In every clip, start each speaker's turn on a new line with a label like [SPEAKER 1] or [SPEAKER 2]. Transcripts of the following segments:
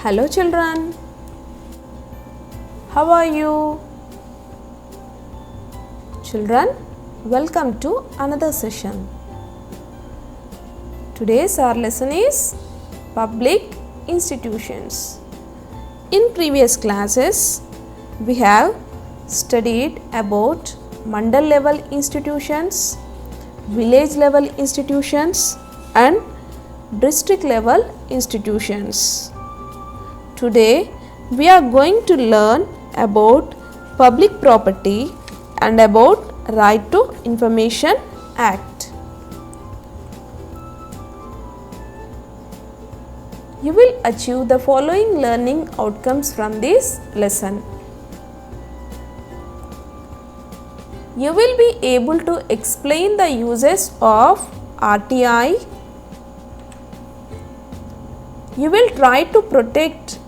[SPEAKER 1] Hello children, how are you? Children, welcome to another session. Today's our lesson is public institutions. In previous classes, we have studied about mandal level institutions, village level institutions and district level institutions. Today we are going to learn about public property and about Right to Information Act. You will achieve the following learning outcomes from this lesson. You will be able to explain the uses of RTI. You will try to protect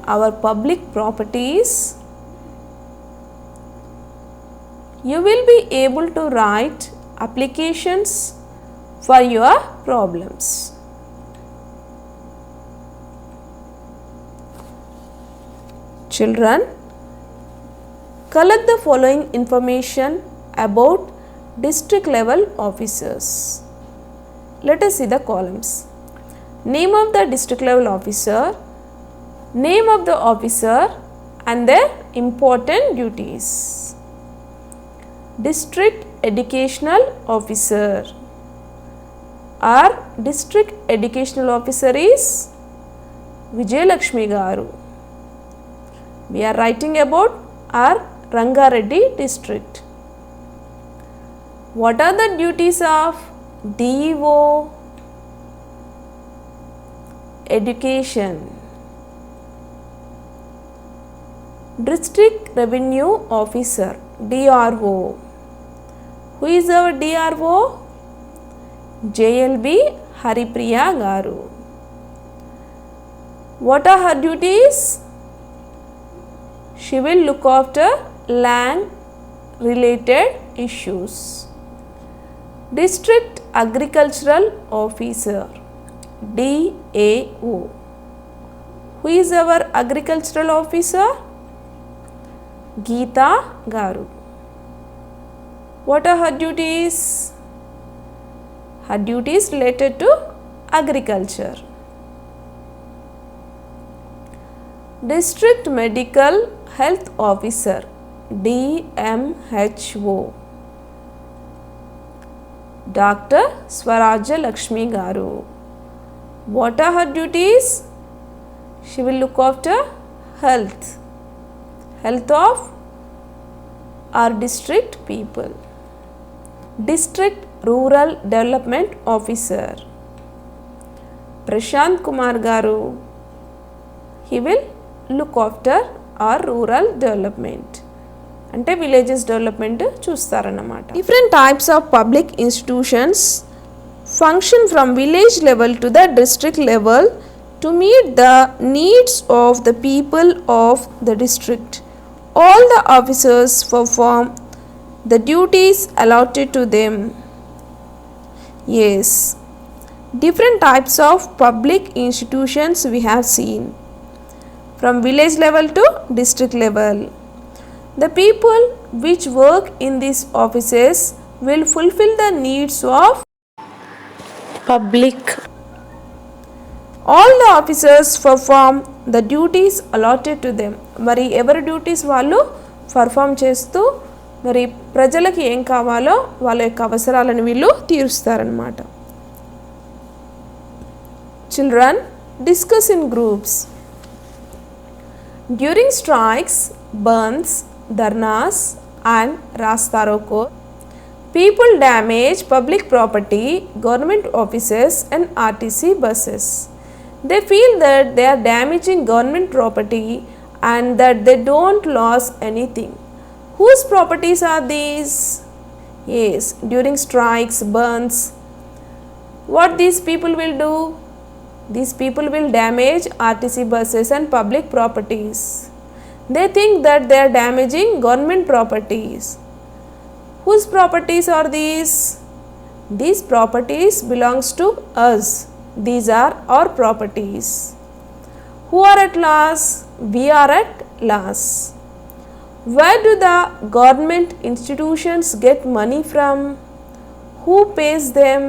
[SPEAKER 1] our public properties. You will be able to write applications for your problems. Children, collect the following information about district level officers. Let us see the columns. Name of the district level officer, name of the officer and their important duties. District Educational Officer. Our District Educational Officer is Vijayalakshmi Garu. We are writing about our Rangareddy district. What are the duties of DEO? Education. District Revenue Officer, DRO. Who is our DRO? JLB Haripriya Garu. What are her duties? She will look after land related issues. District Agricultural Officer, DAO. Who is our agricultural officer? Geeta Garu. What are her duties? Her duties related to agriculture. District Medical Health Officer, DMHO. Dr. Swaraja Lakshmi Garu. What are her duties? She will look after health of our district people. District Rural Development Officer, Prashant Kumar Garu. He will look after our rural development. అంటే villages development చూస్తారన్నమాట. Different types of public institutions function from village level to the district level to meet the needs of the people of the district. All the officers perform the duties allotted to them. Yes, different types of public institutions we have seen from village level to district level. The people which work in these offices will fulfill the needs of public. All the officers perform the duties allotted to them. మరి ఎవరి duties వాళ్ళు perform చేస్తూ మరి ప్రజలకు ఏం కావాలో వాళ్ళ యొక్క అవసరాలను వీళ్ళు తీరుస్తారన్నమాట. Children, discuss in groups. During strikes, burns, dharnas and Rasta Roko, people damage public property, government offices and RTC buses. They feel that they are damaging government property and that they don't lose anything. Whose properties are these? Yes, during strikes, burns, what these people will do? These people will damage RTC buses and public properties. They think that they are damaging government properties. Whose properties are these? These properties belongs to us. These are our properties. Who are at loss? We are at loss. Where do the government institutions get money from? Who pays them?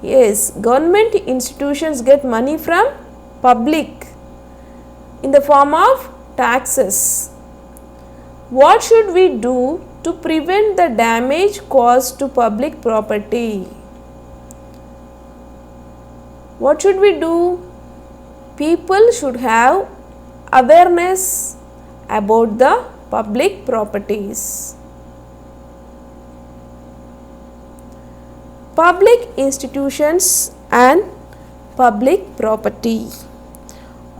[SPEAKER 1] Yes, government institutions get money from public in the form of taxes. What should we do to prevent the damage caused to public property? What should we do? People should have awareness about the public properties. Public institutions and public property.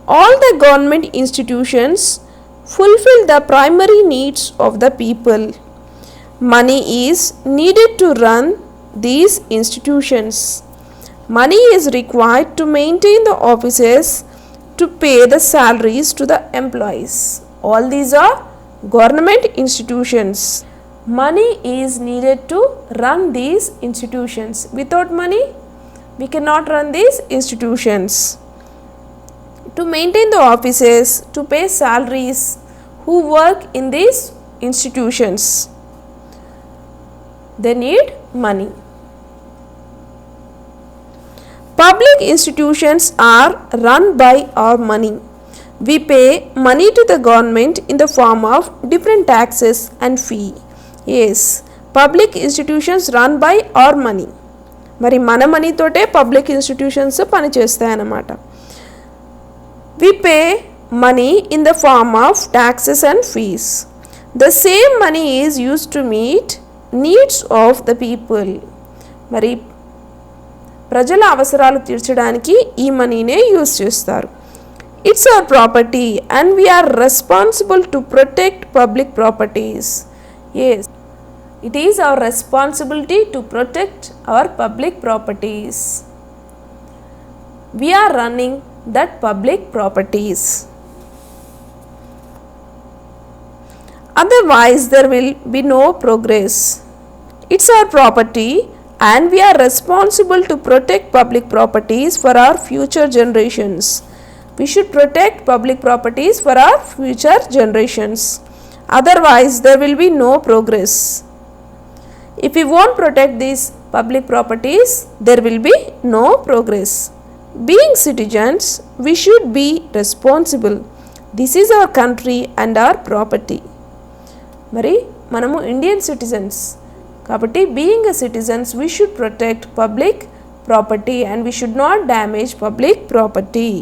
[SPEAKER 1] All the government institutions fulfill the primary needs of the people. Money is needed to run these institutions. Money is required to maintain the offices, to pay the salaries to the employees. All these are government institutions. Money is needed to run these institutions. Without money, we cannot run these institutions. To maintain the offices, to pay salaries who work in these institutions, they need money. Public institutions are run by our money. We pay money to the government in the form of different taxes and fee. Yes, public institutions run by our money. మరి మన money తోటే public institutions పనిచేస్తాయి అన్నమాట. We pay money in the form of taxes and fees. The same money is used to meet needs of the people. మరి ప్రజల అవసరాలు తీర్చడానికి ఈ మనీనే యూజ్ చేస్తారు. It's our property and we are responsible to protect public properties. Yes, it is our responsibility to protect our public properties. We are running that public properties. Otherwise, there will be no progress. It's our property and we are responsible to protect public properties for our future generations. We should protect public properties for our future generations. Otherwise, there will be no progress. If we won't protect these public properties, there will be no progress. Being citizens, we should be responsible. This is our country and our property. మరి మనము Indian citizens కాబట్టి being a citizens we should protect public property and we should not damage public property.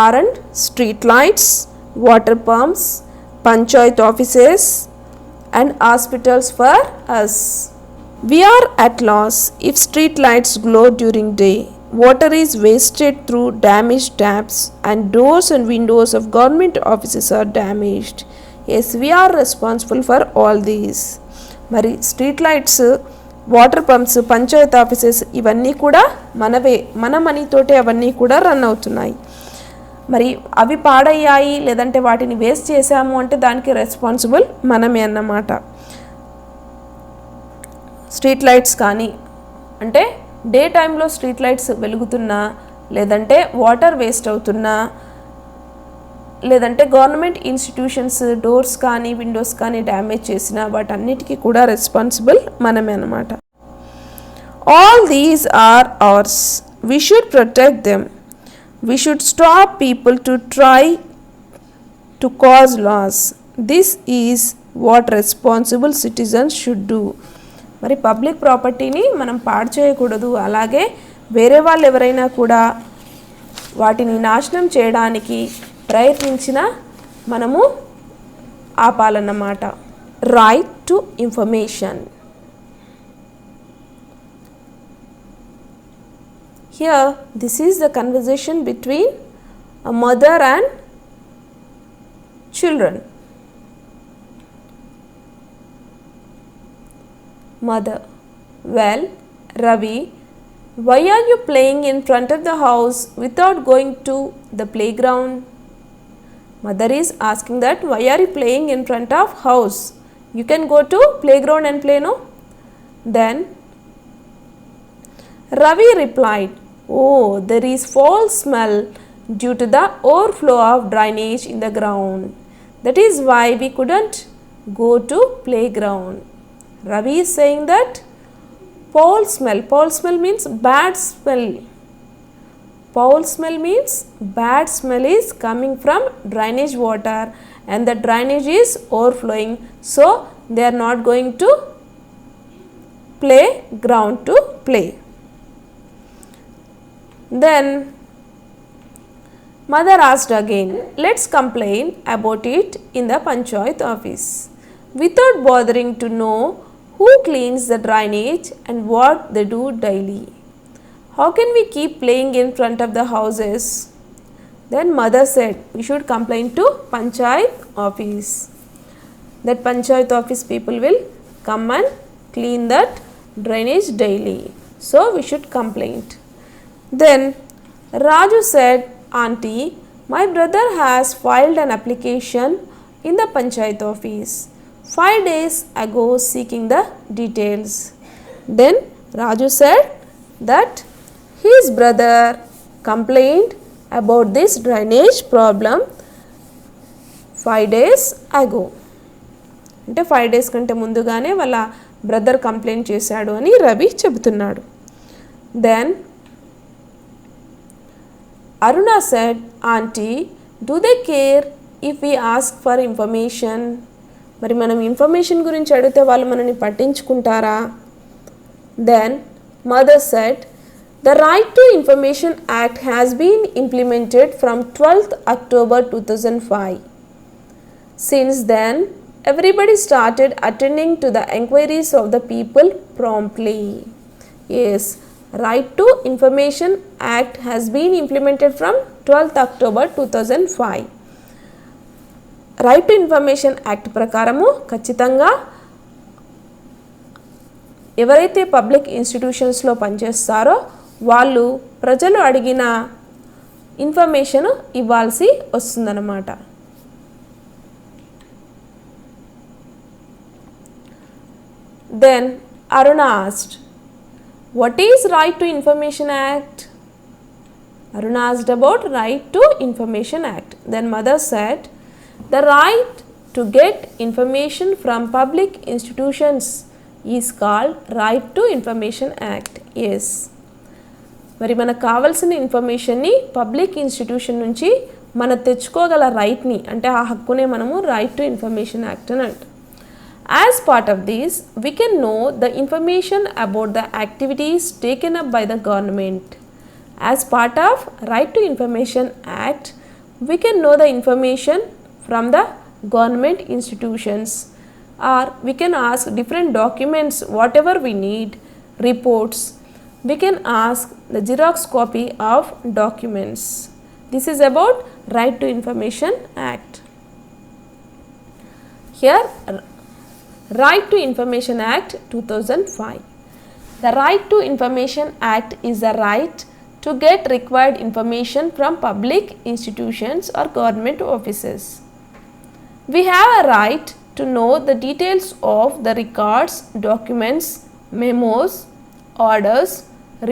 [SPEAKER 1] Aren't street lights, water pumps, panchayat offices and hospitals for us? We are at loss if street lights glow during day. Water is wasted through damaged taps and doors and windows of government offices are damaged. Yes, we are responsible for all these. మరి street lights, water pumps, Panchayat offices ఇవన్నీ కూడా మనవే, మన మనీతోటే అవన్నీ కూడా run అవుతున్నాయి. మరి అవి పాడయ్యాయి లేదంటే వాటిని వేస్ట్ చేసాము అంటే దానికి రెస్పాన్సిబుల్ మనమే అన్నమాట. స్ట్రీట్ లైట్స్ కానీ అంటే డే టైంలో స్ట్రీట్ లైట్స్ వెలుగుతున్నా లేదంటే వాటర్ వేస్ట్ అవుతున్నా లేదంటే గవర్నమెంట్ ఇన్స్టిట్యూషన్స్ డోర్స్ కానీ విండోస్ కానీ డ్యామేజ్ చేసినా వాటన్నిటికీ కూడా రెస్పాన్సిబుల్ మనమే అన్నమాట. All these are ours. We should protect them. We should stop people to try to cause loss. This is what responsible citizens should do. మరి పబ్లిక్ ప్రాపర్టీని మనం పాడు చేయకూడదు. అలాగే వేరే వాళ్ళు ఎవరైనా కూడా వాటిని నాశనం చేయడానికి ప్రయత్నించిన మనము ఆపాలన్నమాట. Right to information. Here, this is the conversation between a mother and children. Mother: well, Ravi, why are you playing in front of the house without going to the playground? Mother is asking that why are you playing in front of house? You can go to playground and play, no? Then Ravi replied, "Oh, there is foul smell due to the overflow of drainage in the ground. That is why we couldn't go to playground." Ravi is saying that foul smell means bad smell. Foul smell means bad smell is coming from drainage water and the drainage is overflowing, so they are not going to playground to play. Then mother asked again, "Let's complain about it in the Panchayat office, without bothering to know who cleans the drainage and what they do daily. How can we keep playing in front of the houses?" Then mother said, "We should complain to Panchayat office. That Panchayat office people will come and clean that drainage daily. So we should complain." Then Raju said, "Auntie, my brother has filed an application in the Panchayat office 5 days ago seeking the details." Then Raju said that his brother complained about this drainage problem 5 days ago. అంటే 5 days కంటే ముందుగానే వాళ్ళ brother complaint చేశాడు అని రవి చెబుతున్నాడు. Then Aruna said, "Auntie, do they care if we ask for information?" మరి మనం information గురించి అడిగితే వాళ్ళు మనని పట్టించుకుంటారా? Then mother said, "The Right to Information Act has been implemented from 12th October 2005. Since then, everybody started attending to the enquiries of the people promptly." Yes, Right to Information Act has been implemented from 12th October 2005. Right to information act ప్రకారము ఖచ్చితంగా ఎవరైతే public ఇన్స్టిట్యూషన్స్లో పనిచేస్తారో వాళ్ళు ప్రజలు అడిగిన information ఇవ్వాల్సి వస్తుందన్నమాట. Then Aruna asked, "What is Right to Information Act?" Aruna asked about Right to Information Act. Then mother said, "The right to get information from public institutions is called Right to Information Act." Yes. మరి మనకు కావాల్సిన ఇన్ఫర్మేషన్ని public institution నుంచి మనం తెచ్చుకోగల రైట్ని అంటే ఆ హక్కునే మనము right to information act అని అంటాం. As part of this, we can know the information about the activities taken up by the government. As part of Right to Information Act, we can know the information from the government institutions, or we can ask different documents whatever we need, reports. We can ask the Xerox copy of documents. This is about Right to Information Act. Here Right to Information Act 2005. The Right to Information Act is the right to get required information from public institutions or government offices. We have a right to know the details of the records, documents, memos, orders,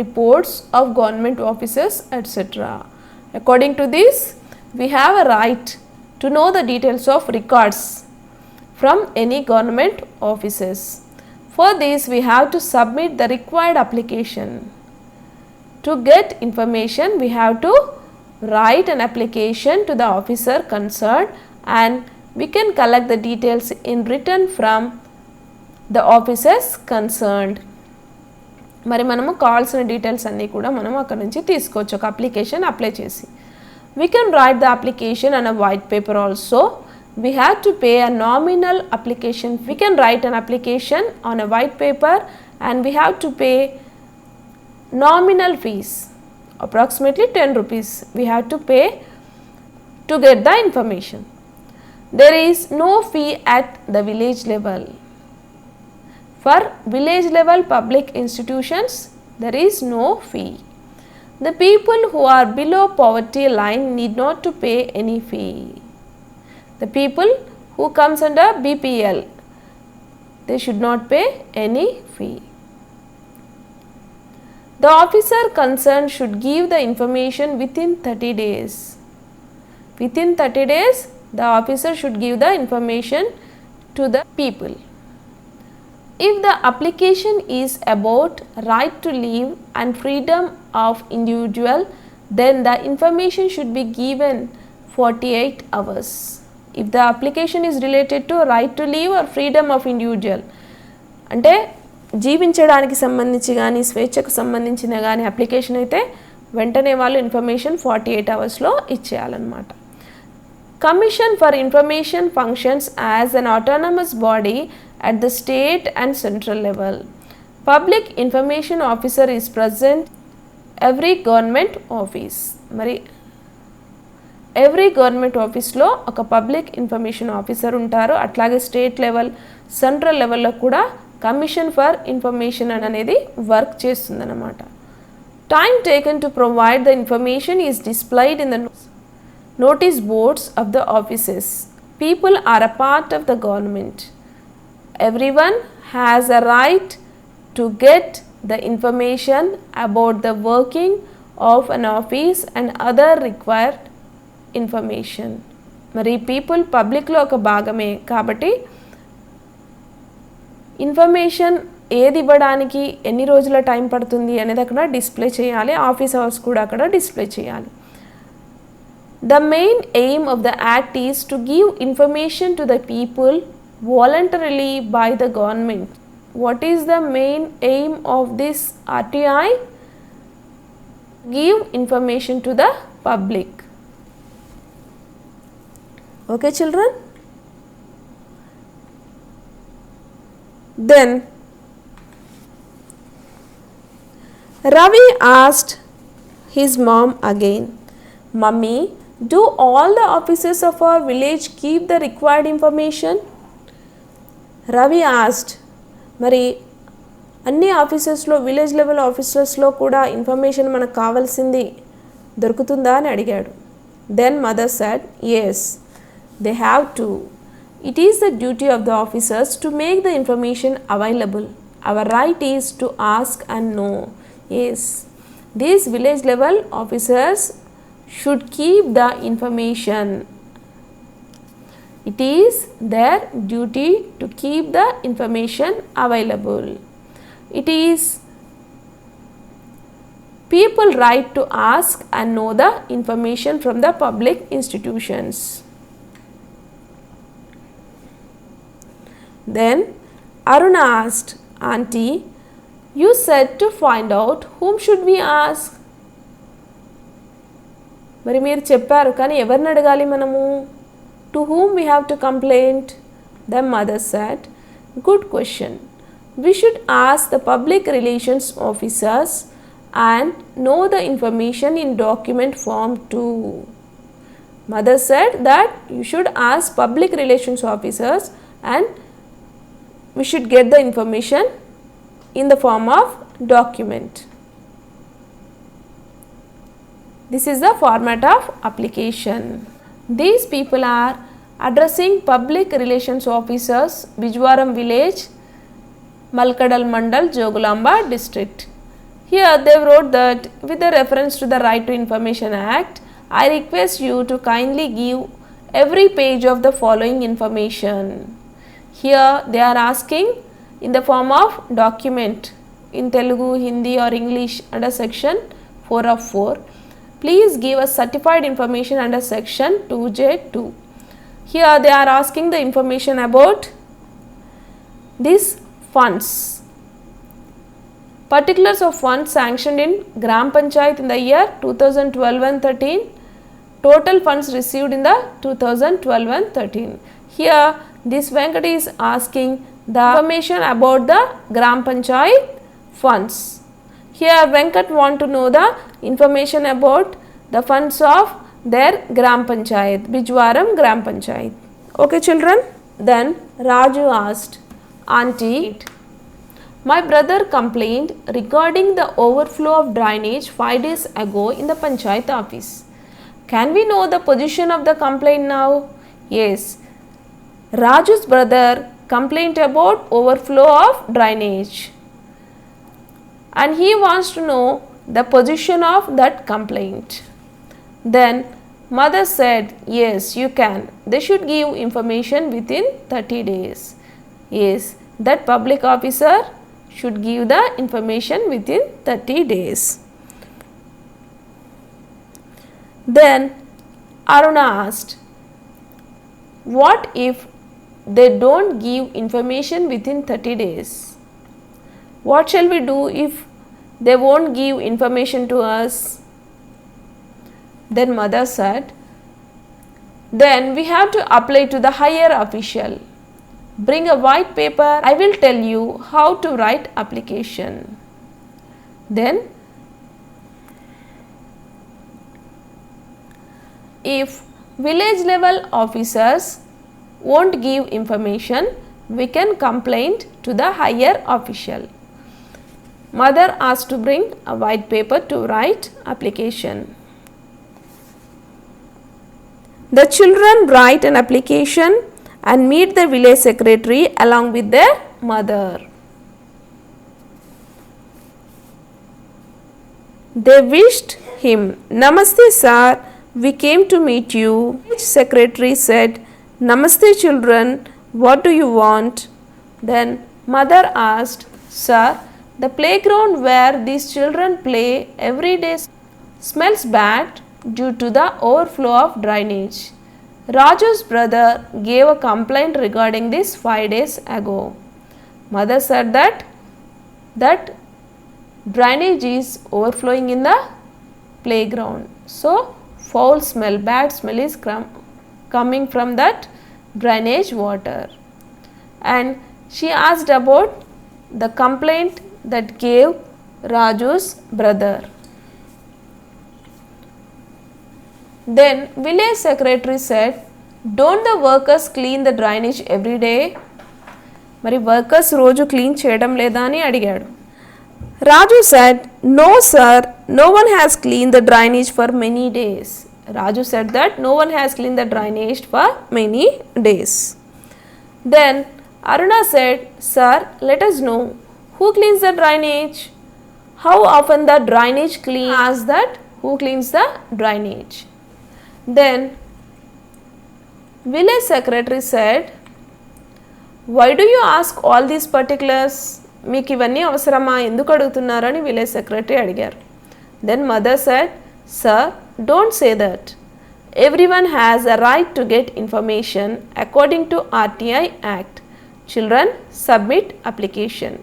[SPEAKER 1] reports of government offices, etc. According to this, we have a right to know the details of records from any government offices. For this, we have to submit the required application. To get information, we have to write an application to the officer concerned, and we can collect the details in written from the officers concerned. మరి మనము కావాల్సిన details అన్నీ కూడా మనం అక్కడ నుంచి తీసుకోవచ్చు ఒక అప్లికేషన్ అప్లై చేసి. We can write the application on a white paper also. We have to pay a nominal application. We can write an application on a white paper and we have to pay nominal fees, approximately 10 rupees we have to pay to get the information. There is no fee at the village level. For village level public institutions, there is no fee. The people who are below poverty line need not to pay any fee. The people who comes under BPL, they should not pay any fee. The officer concerned should give the information within 30 days. Within 30 days, the officer should give the information to the people. If the application is about right to leave and freedom of individual, then the information should be given 48 hours. If the application is related to right to leave or freedom of individual, అంటే జీవించడానికి సంబంధించి కానీ స్వేచ్ఛకు సంబంధించిన కానీ application అయితే వెంటనే వాళ్ళు ఇన్ఫర్మేషన్ 48 అవర్స్లో ఇచ్చేయాలన్నమాట. Commission for information functions as an autonomous body at the state and central level. Public information officer is present every government office. మరి ఎవ్రీ గవర్నమెంట్ ఆఫీస్లో ఒక పబ్లిక్ ఇన్ఫర్మేషన్ ఆఫీసర్ ఉంటారు. అట్లాగే స్టేట్ లెవెల్, సెంట్రల్ లెవెల్లో కూడా commission for information అనేది work చేస్తుందన్నమాట. Time taken to provide the information is displayed in the notice boards of the offices. People are a part of the government. Everyone has a right to get the information about the working of an office and other required information. మరి people పబ్లిక్లో ఒక భాగమే కాబట్టి information ఏది ఇవ్వడానికి ఎన్ని రోజుల time పడుతుంది అనేది అక్కడ డిస్ప్లే చేయాలి. ఆఫీస్ అవర్స్ కూడా అక్కడ డిస్ప్లే చేయాలి. The main aim of the act is to give information to the people voluntarily by the government. What is the main aim of this RTI? Give information to the public. Okay children? Then Ravi asked his mom again, "Mummy, do all the officers of our village keep the required information?" Ravi asked, మరి అన్ని ఆఫీసర్స్లో, village level ఆఫీసర్స్లో కూడా information మనకు కావాల్సింది దొరుకుతుందా అని అడిగాడు. Then mother said, yes, they have to. It is the duty of the officers to make the information available. Our right is to ask and know. Yes, these village level officers should keep the information. It is their duty to keep the information available. It is people's right to ask and know the information from the public institutions. Then Aruna asked, "Auntie, you said to find out whom should we ask?" మరి మీరు చెప్పారు, కానీ ఎవరిని అడగాలి మనము? To whom we have to complaint? The mother said, good question. We should ask the public relations officers and know the information in document form 2. Mother said that you should ask public relations officers and we should get the information in the form of document. This is the format of application. These people are addressing public relations officers, Bijwaram village, Malkadal Mandal, Jogulamba district. Here they wrote that with the reference to the Right to Information Act, I request you to kindly give every page of the following information. Here they are asking in the form of document in Telugu, Hindi or English under section 4 of 4. Please give us certified information under section 2J2. Here they are asking the information about these funds. Particulars of funds sanctioned in Gram Panchayat in the year 2012 and 13. Total funds received in the 2012 and 13. Here this Venkat is asking the information about the Gram Panchayat funds. Here Venkat want to know the information about the funds of their Gram Panchayat, Bijwaram Gram Panchayat. Okay children? Then Raju asked, "Auntie, my brother complained regarding the overflow of drainage 5 days ago in the Panchayat office. Can we know the position of the complaint now?" Yes, Raju's brother complained about overflow of drainage. and he wants to know the position of that complaint. Then mother said, yes, you can. They should give information within 30 days. Yes, that public officer should give the information within 30 days. Then Aruna asked, what if they don't give information within 30 days? What shall we do if they won't give information to us? Then mother said, then we have to apply to the higher official. Bring a white paper, I will tell you how to write application. Then if village level officers won't give information, we can complain to the higher official. Mother asked to bring a white paper to write application. The children write an application and meet the village secretary along with their mother. They wished him, Namaste sir, we came to meet you. Village secretary said, Namaste children, what do you want? Then mother asked, sir, the playground where these children play every day smells bad due to the overflow of drainage. Raju's brother gave a complaint regarding this 5 days ago. Mother said that drainage is overflowing in the playground. So, foul smell, bad smell is coming from that drainage water. And she asked about the complaint that gave Raju's brother. Then village secretary said, don't the workers clean the drainage every day? Mari workers roju clean cheyadam leda ani adigaడు. Raju said, no sir, no one has cleaned the drainage for many days. Raju said that no one has cleaned the drainage for many days. Then Aruna said, sir, let us know who cleans the drainage? How often the drainage cleans? Ask that who cleans the drainage? Then village secretary said, why do you ask all these particulars? మీకు ఇవన్నీ అవసరమా ఎందుకు అడుగుతున్నారని village secretary అడిగారు. Then mother said, sir don't say that everyone has a right to get information according to RTI act. Children submit application.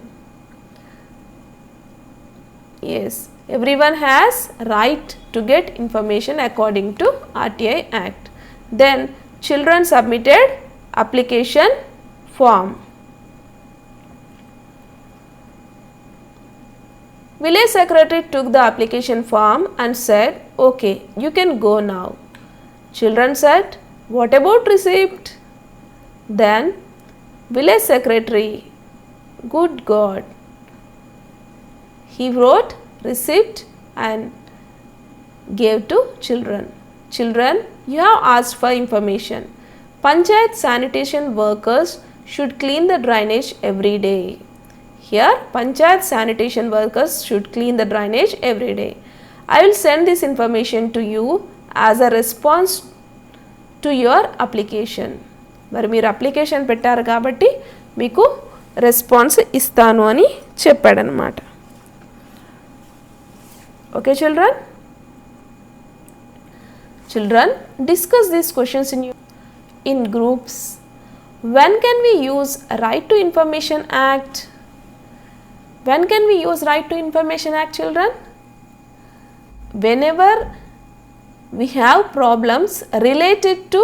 [SPEAKER 1] Yes, everyone has right to get information according to RTI Act. Then children submitted application form. Village secretary took the application form and said, okay, you can go now. Children said, what about receipt? Then village secretary, good God, he wrote receipt and gave to children. Children, you have asked for information. Panchayat sanitation workers should clean the drainage every day. Here, Panchayat sanitation workers should clean the drainage every day. I will send this information to you as a response to your application. మరి మీరు application పెట్టారు కాబట్టి మీకు response ఇస్తాను అని చెప్పాడనమాట. Okay children? Children, discuss these questions in groups. When can we use Right to Information Act? When can we use Right to Information Act, children? Whenever we have problems related to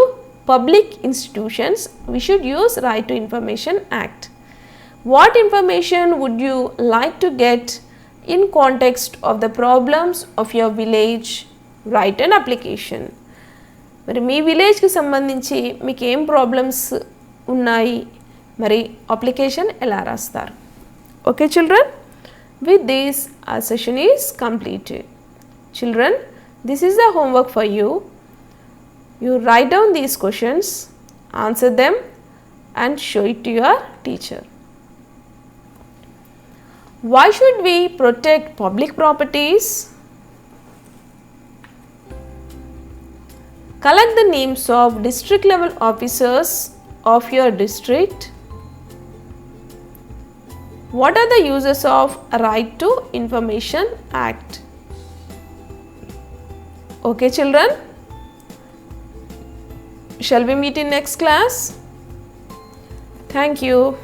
[SPEAKER 1] public institutions, we should use Right to Information Act. What information would you like to get in context of the problems of your village? Write an application. మరి మీ విలేజ్కి సంబంధించి మీకు ఏం problems ఉన్నాయి, మరి application ఎలా రాస్తారు? Okay children, with this our session is completed. Children, this is the homework for you. You write down these questions, answer them and show it to your teacher. Why should we protect public properties? Collect the names of district level officers of your district. What are the uses of Right to Information Act? Okay children, shall we meet in next class? Thank you.